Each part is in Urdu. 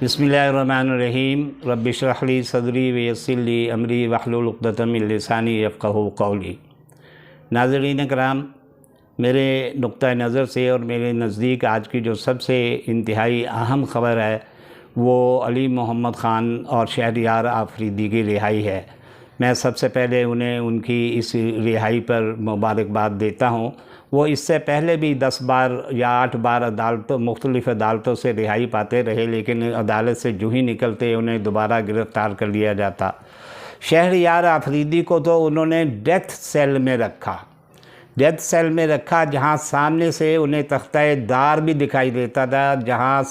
بسم اللہ الرحمن الرحیم رب اشرح لی صدری ویسر لی امری واحلل عقدۃ من لسانی یفقہوا قولی۔ ناظرین کرام، میرے نقطہ نظر سے اور میرے نزدیک آج کی جو سب سے انتہائی اہم خبر ہے وہ علی محمد خان اور شہریار آفریدی کی رہائی ہے۔ میں سب سے پہلے انہیں ان کی اس رہائی پر مبارکباد دیتا ہوں۔ وہ اس سے پہلے بھی 10 بار یا 8 بار مختلف عدالتوں سے رہائی پاتے رہے، لیکن عدالت سے جو ہی نکلتے انہیں دوبارہ گرفتار کر لیا جاتا۔ شہریار آفریدی کو تو انہوں نے ڈیتھ سیل میں رکھا، جہاں سامنے سے انہیں تختہ دار بھی دکھائی دیتا تھا، جہاں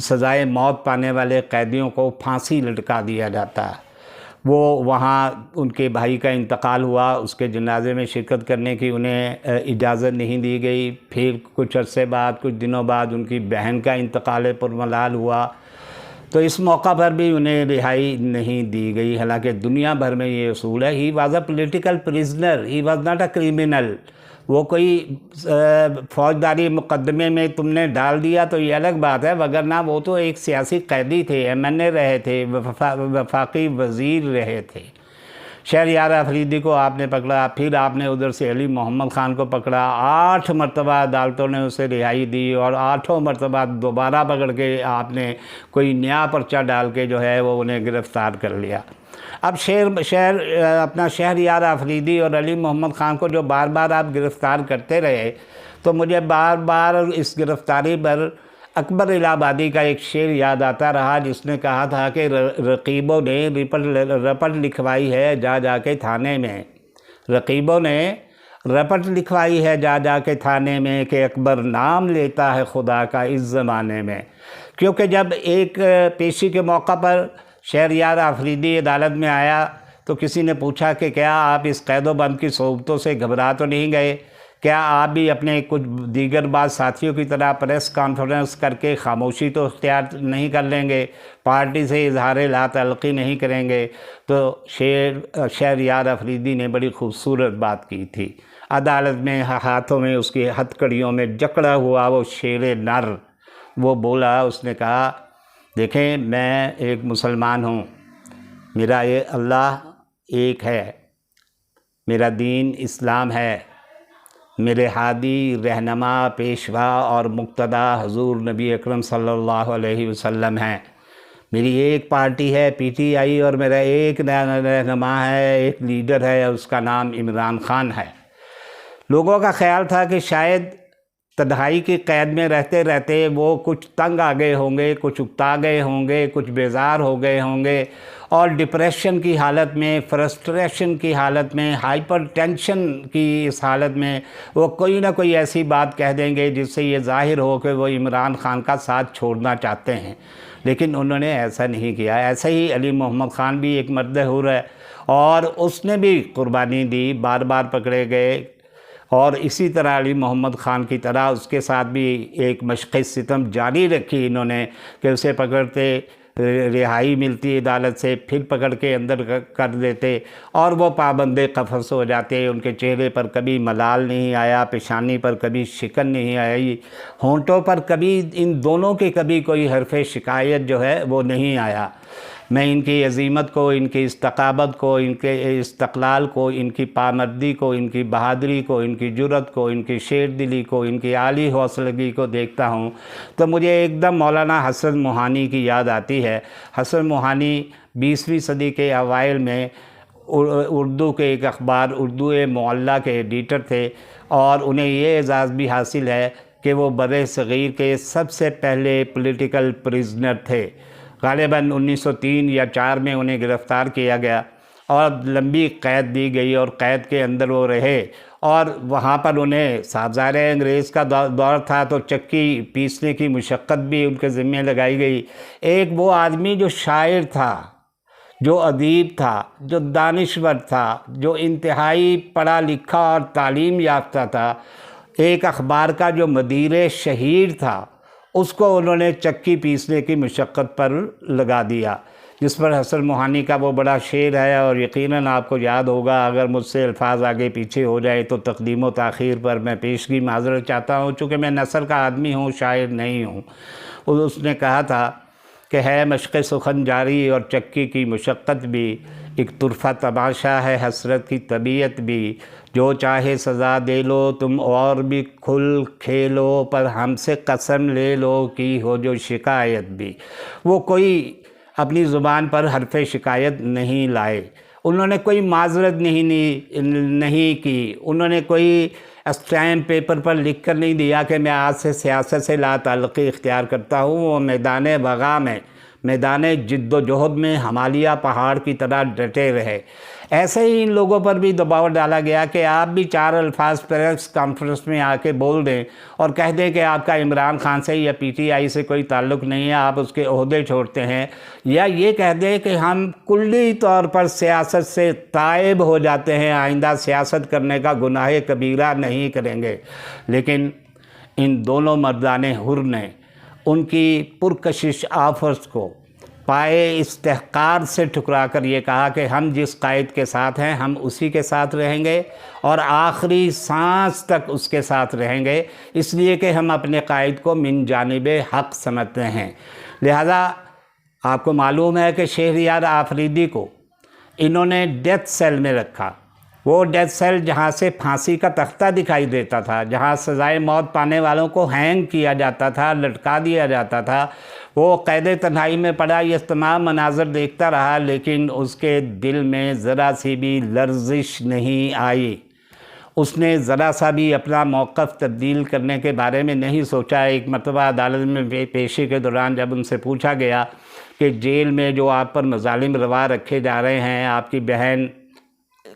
سزائے موت پانے والے قیدیوں کو پھانسی لٹکا دیا جاتا۔ وہ وہاں ان کے بھائی کا انتقال ہوا، اس کے جنازے میں شرکت کرنے کی انہیں اجازت نہیں دی گئی۔ پھر کچھ عرصے بعد، کچھ دنوں بعد ان کی بہن کا انتقال پرملال ہوا، تو اس موقع پر بھی انہیں رہائی نہیں دی گئی، حالانکہ دنیا بھر میں یہ اصول ہے he was a political prisoner, he was not a criminal. وہ کوئی فوجداری مقدمے میں تم نے ڈال دیا تو یہ الگ بات ہے، وگرنہ وہ تو ایک سیاسی قیدی تھے، MNA رہے تھے، وفاقی وزیر رہے تھے۔ شہریار آفریدی کو آپ نے پکڑا، پھر آپ نے ادھر سے علی محمد خان کو پکڑا، 8 مرتبہ عدالتوں نے اسے رہائی دی، اور 8 مرتبہ دوبارہ پکڑ کے آپ نے کوئی نیا پرچہ ڈال کے جو ہے وہ انہیں گرفتار کر لیا۔ اب اپنا شہریار آفریدی اور علی محمد خان کو جو بار بار آپ گرفتار کرتے رہے، تو مجھے بار بار اس گرفتاری پر اکبر الہ آبادی کا ایک شعر یاد آتا رہا، جس نے کہا تھا کہ رقیبوں نے رپٹ لکھوائی ہے جا جا کے تھانے میں، رقیبوں نے رپٹ لکھوائی ہے جا جا کے تھانے میں، کہ اکبر نام لیتا ہے خدا کا اس زمانے میں۔ کیونکہ جب ایک پیشی کے موقع پر شہریار آفریدی عدالت میں آیا تو کسی نے پوچھا کہ کیا آپ اس قید و بند کی صعوبتوں سے گھبرا تو نہیں گئے؟ کیا آپ بھی اپنے کچھ دیگر بعض ساتھیوں کی طرح پریس کانفرنس کر کے خاموشی تو اختیار نہیں کر لیں گے، پارٹی سے اظہار لا تعلقی نہیں کریں گے؟ تو شہریار آفریدی نے بڑی خوبصورت بات کی تھی۔ عدالت میں ہاتھوں میں اس کی ہتھکڑیوں میں جکڑا ہوا وہ شیر نر، وہ بولا، اس نے کہا دیکھیں میں ایک مسلمان ہوں، میرا یہ اللہ ایک ہے، میرا دین اسلام ہے، میرے ہادی رہنما پیشوا اور مقتدی حضور نبی اکرم صلی اللہ علیہ وسلم ہیں، میری ایک پارٹی ہے PTI، اور میرا ایک رہنما ہے، ایک لیڈر ہے، اس کا نام عمران خان ہے۔ لوگوں کا خیال تھا کہ شاید تنہائی کی قید میں رہتے رہتے وہ کچھ تنگ آ گئے ہوں گے، کچھ اکتا گئے ہوں گے، کچھ بیزار ہو گئے ہوں گے، اور ڈپریشن کی حالت میں، فرسٹریشن کی حالت میں، ہائپر ٹینشن کی اس حالت میں وہ کوئی نہ کوئی ایسی بات کہہ دیں گے جس سے یہ ظاہر ہو کہ وہ عمران خان کا ساتھ چھوڑنا چاہتے ہیں۔ لیکن انہوں نے ایسا نہیں کیا۔ ایسے ہی علی محمد خان بھی ایک مرد حر ہے، اور اس نے بھی قربانی دی، بار بار پکڑے گئے، اور اسی طرح علی محمد خان کی طرح اس کے ساتھ بھی ایک مشق ستم جاری رکھی انہوں نے، کہ اسے پکڑتے، رہائی ملتی عدالت سے، پھر پکڑ کے اندر کر دیتے، اور وہ پابند قفس ہو جاتے۔ ان کے چہرے پر کبھی ملال نہیں آیا، پیشانی پر کبھی شکن نہیں آئی، ہونٹوں پر کبھی ان دونوں کے کبھی کوئی حرف شکایت جو ہے وہ نہیں آیا۔ میں ان کی عظیمت کو، ان کی استقامت کو، ان کے استقلال کو، ان کی پامردی کو، ان کی بہادری کو، ان کی جرأت کو، ان کی شیر دلی کو، ان کی عالی حوصلگی کو دیکھتا ہوں تو مجھے ایک دم مولانا حسن موہانی کی یاد آتی ہے۔ حسن موہانی 20ویں صدی کے اوائل میں اردو کے ایک اخبار اردو معلیٰ کے ایڈیٹر تھے، اور انہیں یہ اعزاز بھی حاصل ہے کہ وہ بر صغیر کے سب سے پہلے پولیٹیکل پریزنر تھے۔ غالباً 1903 یا 4 میں انہیں گرفتار کیا گیا، اور لمبی قید دی گئی، اور قید کے اندر وہ رہے، اور وہاں پر انہیں سازگار انگریز کا دور تھا تو چکی پیسنے کی مشقت بھی ان کے ذمہ لگائی گئی۔ ایک وہ آدمی جو شاعر تھا، جو ادیب تھا، جو دانشور تھا، جو انتہائی پڑھا لکھا اور تعلیم یافتہ تھا، ایک اخبار کا جو مدیر شہیر تھا، اس کو انہوں نے چکی پیسنے کی مشقت پر لگا دیا، جس پر حسن موہانی کا وہ بڑا شعر ہے، اور یقیناً آپ کو یاد ہوگا۔ اگر مجھ سے الفاظ آگے پیچھے ہو جائے تو تقدیم و تاخیر پر میں پیشگی معذرت چاہتا ہوں، چونکہ میں نثر کا آدمی ہوں، شاعر نہیں ہوں۔ اس نے کہا تھا کہ ہے مشق سخن جاری اور چکی کی مشقت بھی، ایک طرفہ تماشا ہے حسرت کی طبیعت بھی، جو چاہے سزا دے لو تم اور بھی کھل کھیلو، پر ہم سے قسم لے لو کی ہو جو شکایت بھی۔ وہ کوئی اپنی زبان پر حرف شکایت نہیں لائے، انہوں نے کوئی معذرت نہیں کی، انہوں نے کوئی اسٹیمپ پیپر پر لکھ کر نہیں دیا کہ میں آج سے سیاست سے لا تعلقی اختیار کرتا ہوں۔ وہ میدان بغا میں، میدان جد و جہد میں ہمالیہ پہاڑ کی طرح ڈٹے رہے۔ ایسے ہی ان لوگوں پر بھی دباؤ ڈالا گیا کہ آپ بھی 4 الفاظ پریس کانفرنس میں آ کے بول دیں اور کہہ دیں کہ آپ کا عمران خان سے یا پی ٹی آئی سے کوئی تعلق نہیں ہے، آپ اس کے عہدے چھوڑتے ہیں، یا یہ کہہ دیں کہ ہم کلی طور پر سیاست سے تائب ہو جاتے ہیں، آئندہ سیاست کرنے کا گناہ کبیرہ نہیں کریں گے۔ لیکن ان دونوں مردان حر نے ان کی پرکشش آفرز کو پائے استحقار سے ٹھکرا کر یہ کہا کہ ہم جس قائد کے ساتھ ہیں ہم اسی کے ساتھ رہیں گے اور آخری سانس تک اس کے ساتھ رہیں گے، اس لیے کہ ہم اپنے قائد کو من جانب حق سمجھتے ہیں۔ لہذا آپ کو معلوم ہے کہ شہریار آفریدی کو انہوں نے ڈیتھ سیل میں رکھا، وہ ڈیتھ سیل جہاں سے پھانسی کا تختہ دکھائی دیتا تھا، جہاں سزائے موت پانے والوں کو ہینگ کیا جاتا تھا، لٹکا دیا جاتا تھا، وہ قید تنہائی میں پڑا یہ تمام مناظر دیکھتا رہا، لیکن اس کے دل میں ذرا سی بھی لرزش نہیں آئی، اس نے ذرا سا بھی اپنا موقف تبدیل کرنے کے بارے میں نہیں سوچا۔ ایک مرتبہ عدالت میں پیشی کے دوران جب ان سے پوچھا گیا کہ جیل میں جو آپ پر مظالم روا رکھے جا رہے ہیں، آپ کی بہن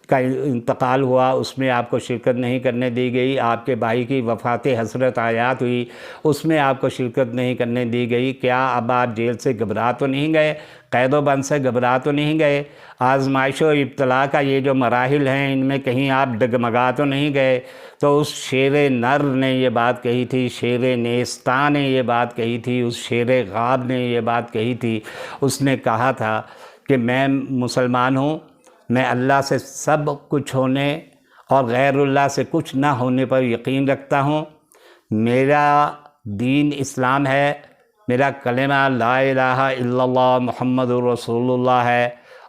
کا انتقال ہوا اس میں آپ کو شرکت نہیں کرنے دی گئی، آپ کے بھائی کی وفات حسرت آیات ہوئی اس میں آپ کو شرکت نہیں کرنے دی گئی، کیا اب آپ جیل سے گھبرا تو نہیں گئے، قید و بند سے گھبرا تو نہیں گئے، آزمائش و ابتلا کا یہ جو مراحل ہیں ان میں کہیں آپ ڈگمگا تو نہیں گئے؟ تو اس شیر نر نے یہ بات کہی تھی، شیر نیستان نے یہ بات کہی تھی، اس شیر غاب نے یہ بات کہی تھی، اس نے کہا تھا کہ میں مسلمان ہوں، میں اللہ سے سب کچھ ہونے اور غیر اللہ سے کچھ نہ ہونے پر یقین رکھتا ہوں، میرا دین اسلام ہے، میرا کلمہ لا الہ الا اللہ محمد رسول اللہ ہے،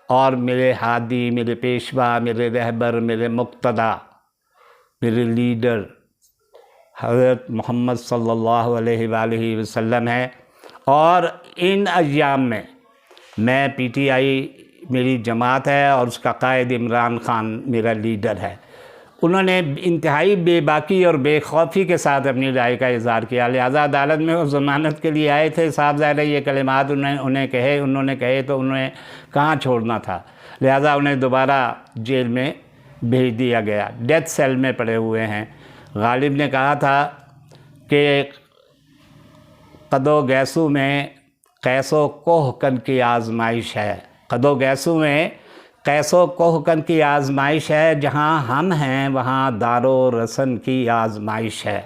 اور میرے ہادی، میرے پیشوا، میرے رہبر، میرے مقتدی، میرے لیڈر حضرت محمد صلی اللہ علیہ وآلہ وسلم ہے، اور ان ایام میں میں پی ٹی آئی میری جماعت ہے اور اس کا قائد عمران خان میرا لیڈر ہے۔ انہوں نے انتہائی بے باکی اور بے خوفی کے ساتھ اپنی رائے کا اظہار کیا، لہذا عدالت میں وہ ضمانت کے لیے آئے تھے، صاحب ظاہر ہے یہ کلمات انہوں نے کہے تو انہیں کہاں چھوڑنا تھا، لہذا انہیں دوبارہ جیل میں بھیج دیا گیا، ڈیتھ سیل میں پڑے ہوئے ہیں۔ غالب نے کہا تھا کہ قد و گیسو میں قیس و کوہکن کی آزمائش ہے، قد و گیسو میں قیس و کوہکن کی آزمائش ہے، جہاں ہم ہیں وہاں دار و رسن کی آزمائش ہے۔